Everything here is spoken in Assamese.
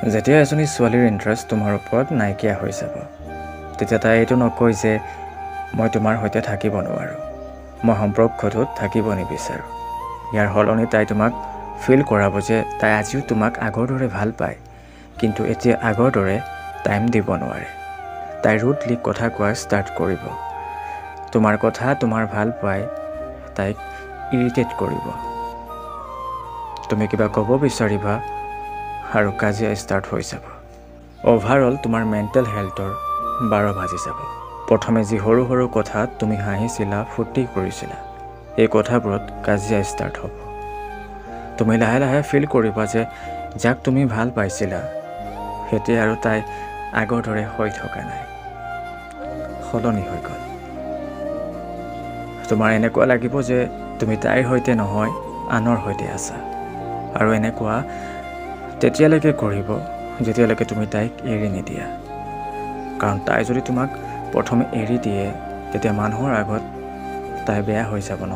যেতিয়া এজনী ছোৱালীৰ ইণ্টাৰেষ্ট তোমাৰ ওপৰত নাইকিয়া হৈ যাব, তেতিয়া তাই এইটো নকয় যে মই তোমাৰ সৈতে থাকিব নোৱাৰোঁ, মই সম্পৰ্কটোত থাকিব নিবিচাৰোঁ। ইয়াৰ সলনি তাই তোমাক ফিল কৰাব যে তাই আজিও তোমাক আগৰ দৰে ভাল পায়, কিন্তু এতিয়া আগৰ দৰে টাইম দিব নোৱাৰে। তাই ৰুডলি কথা কোৱা ষ্টাৰ্ট কৰিব। তোমাৰ কথা, তোমাৰ ভাল পাই তাইক ইৰিটেট কৰিব। তুমি কিবা ক'ব বিচাৰিবা আৰু কাজিয়া ষ্টাৰ্ট হৈ যাব। অভাৰঅল তোমাৰ মেণ্টেল হেল্থৰ 12 বাজি যাব। প্ৰথমে যি সৰু সৰু কথাত তুমি হাঁহিছিলা, ফূৰ্তি কৰিছিলা, এই কথাবোৰত কাজিয়া ষ্টাৰ্ট হ'ব। তুমি লাহে লাহে ফিল কৰিবা যে যাক তুমি ভাল পাইছিলা এতিয়া আৰু তাই আগৰ দৰে হৈ থকা নাই, সলনি হৈ গ'ল। তোমাৰ এনেকুৱা লাগিব যে তুমি তাইৰ সৈতে নহয়, আনৰ সৈতে আছা। আৰু এনেকুৱা তেতিয়ালৈকে কৰিব যেতিয়ালৈকে তুমি তাইক এৰি নিদিয়া। কাৰণ তাই যদি তোমাক প্ৰথমে এৰি দিয়ে, তেতিয়া মানুহৰ আগত তাই বেয়া হৈ যাব ন।